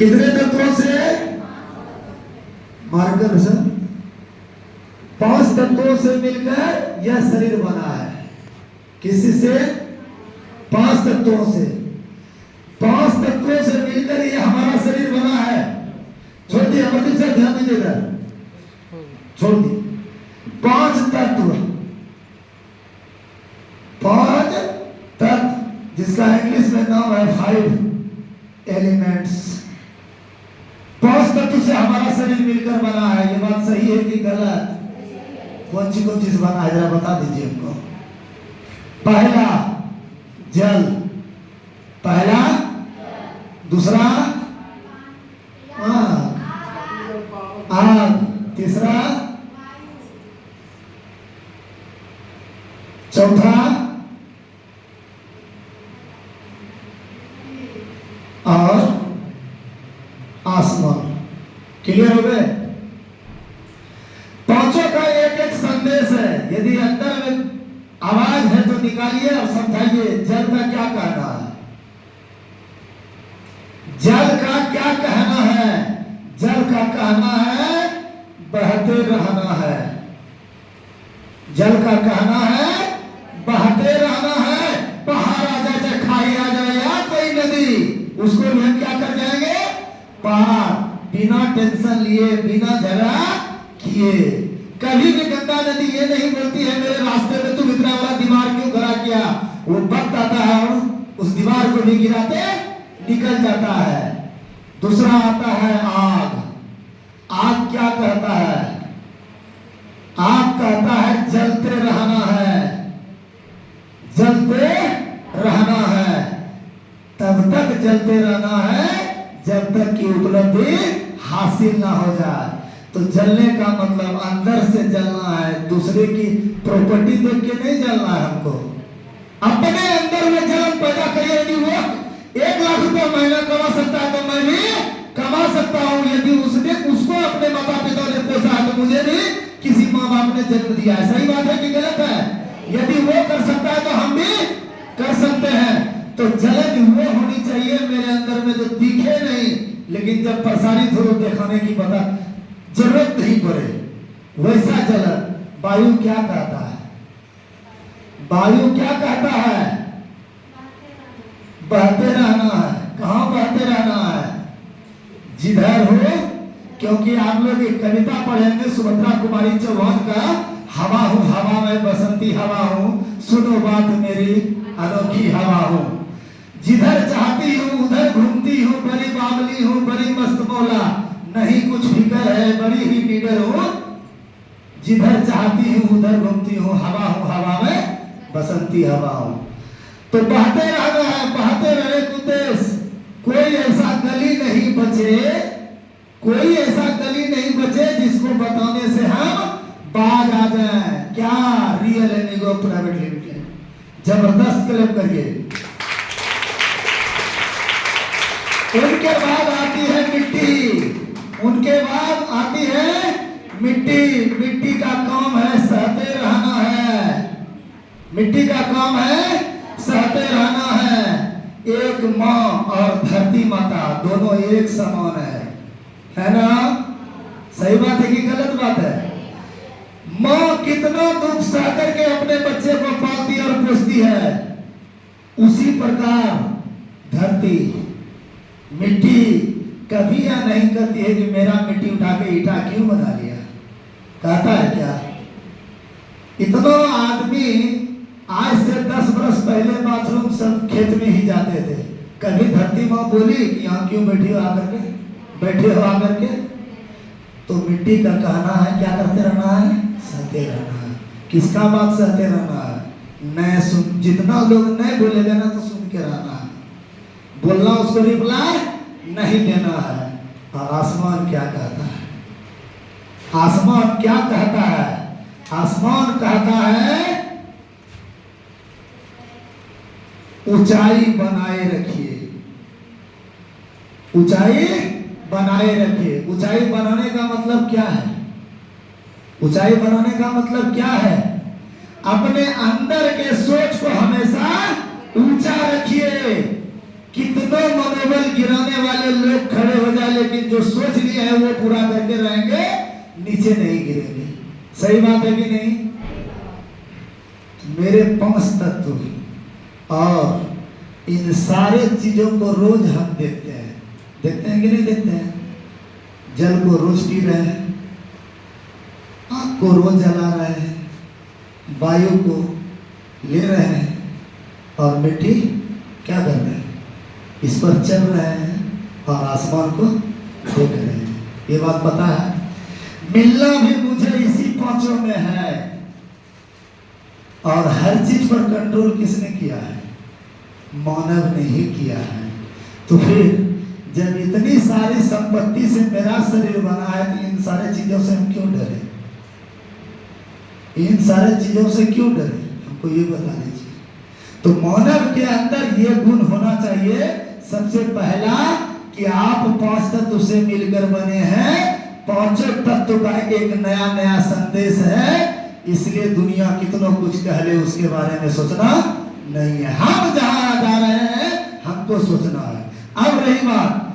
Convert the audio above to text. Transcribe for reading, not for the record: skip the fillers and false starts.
कितने तत्वों से? मार्कर सर, 5 तत्वों से मिलकर यह शरीर बना है। किसी से? 5 तत्वों से। 5 तत्वों से मिलकर यह हमारा शरीर बना है। छोड़ दिया मतलब से ध्यान दीजिएगा, छोड़ दी। 5 तत्व, 5 तत्व, जिसका इंग्लिश में नाम है 5 एलिमेंट्स। 5 तत्व से हमारा शरीर मिलकर बना है। ये बात सही है कि गलत? कौन चीज बना है जरा बता दीजिए हमको। पहला जल, पहला, दूसरा आग, तीसरा, चौथा और आसमान। क्लियर हो गए? पांचों का एक एक संदेश है। यदि अंदर में आवाज है तो निकालिए और समझाइए जल का क्या कहना है। जल का क्या कहना है? जल का कहना है बहते रहना है। जल का कहना है बहते रहना है। पहाड़ आ जाए चाहे खाई आ जाए या कोई नदी, उसको भी हम क्या कर जाएंगे? पार, बिना टेंशन लिए, बिना झगड़ा किए। कभी भी गंगा नदी ये नहीं बोलती है मेरे रास्ते में तुम इतना बड़ा दीवार क्यों खड़ा किया। वो वक्त आता है और उस दीवार को भी गिराते निकल जाता है। दूसरा आता है आग। आग क्या कहता है? आग कहता है जलते रहना है, जलते रहना है। तब तक जलते रहना है जब तक की उपलब्धि हासिल ना हो जाए। तो जलने का मतलब अंदर से जलना है, दूसरे की प्रॉपर्टी देख के नहीं जलना है हमको। अपने अंदर में जलन पैदा करिए। यदि वो 1 लाख रुपया महीना कमा सकता है तो मैं भी कमा सकता हूँ। यदि उसने उसको अपने माता पिता ने पोसा है तो मुझे भी किसी माँ बाप ने जन्म दिया है। सही बात है कि गलत है? यदि वो कर सकता है तो हम भी कर सकते हैं। तो जलन वो होनी चाहिए मेरे अंदर में जो दिखे नहीं, लेकिन जब प्रसारित हो दिखाने की पता जरूरत नहीं पड़े, वैसा जलन। वायु क्या कहता है? वायु क्या कहता है? बहते रहना है। कहाँ बहते रहना है? जिधर हो। क्योंकि आप लोग एक कविता पढ़ेंगे सुभद्रा कुमारी चौहान का, हवा हूँ हवा में बसंती हवा हूँ, सुनो बात मेरी अनोखी हवा हूँ। जिधर चाहती हूँ उधर घूमती हूँ, बड़ी बावली हूँ बड़ी मस्त मौला, नहीं कुछ फिकर है बड़ी ही निडर हूँ। जिधर चाहती हूँ उधर घूमती हूँ, हवा हूँ हवा में बसंती हवा हूँ। तो बहते रहना है। बहते रहने का उद्देश्य कोई ऐसा गली नहीं बचे, कोई ऐसा गली नहीं बचे जिसको बताने से हम बाज आ जाए। क्या? रियल एनिगो प्राइवेट लिमिटेड। जबरदस्त क्लेम करिए। उनके बाद आती है मिट्टी। उनके बाद आती है मिट्टी। मिट्टी का काम है सहते रहना है। मिट्टी का काम है सहते रहना है। एक माँ और धरती माता दोनों एक समान है ना? सही बात है कि गलत बात है? माँ कितना दुख सह करके अपने बच्चे को पालती और पोसती है, उसी प्रकार धरती, मिट्टी कभी यह नहीं कहती है कि मेरा मिट्टी उठा के ईटा क्यों बना लिया। कहता है क्या? इतना आदमी आज से 10 वर्ष पहले बाथरूम सब खेत में ही जाते थे। कभी धरती माँ बोली कि यहाँ क्यों बैठे हो आकर के, बैठे हो आकर के? तो मिट्टी का कहना है क्या करते रहना है? सहते रहना है। किसका बात सहते रहना है? नए सुन, जितना लोग नए बोलेगा ना तो सुन के रहना है, बोलना उसको रिप्लाई नहीं देना है। और आसमान क्या कहता है? आसमान क्या कहता है? आसमान कहता है ऊंचाई बनाए रखिए। ऊंचाई बनाए रखिए। ऊंचाई बनाने का मतलब क्या है? ऊंचाई बनाने का मतलब क्या है? अपने अंदर के सोच को हमेशा ऊंचा रखिए। कितने मनोबल गिराने वाले लोग खड़े हो जो सोच लिए हैं वो पूरा करके रहेंगे, नीचे नहीं गिरेंगे। सही बात है कि नहीं? मेरे 5 तत्व और इन सारे चीजों को रोज हम देखते हैं कि नहीं देखते हैं? जल को रोज पी रहे हैं, आग को रोज जला रहे हैं, वायु को ले रहे हैं और मिट्टी क्या कर रहे हैं? इस पर चल रहे हैं और आसमान को देख रहे हैं। ये बात पता है? मिलना भी मुझे इसी पांचों में है। और हर चीज पर कंट्रोल किसने किया है? मानव ने ही किया है। तो फिर जब इतनी सारी संपत्ति से मेरा शरीर बना है तो इन सारे चीजों से हम क्यों डरे? इन सारे चीजों से क्यों डरे? हमको ये बता दीजिए। तो मानव के अंदर ये गुण होना चाहिए। सबसे पहला कि आप 5 तत्व से मिलकर बने हैं। पांचों तत्व का एक नया नया संदेश है। इसलिए दुनिया कितना कुछ कह ले उसके बारे में सोचना नहीं है। हम जहां जा रहे हैं हमको सोचना है। अब रही बात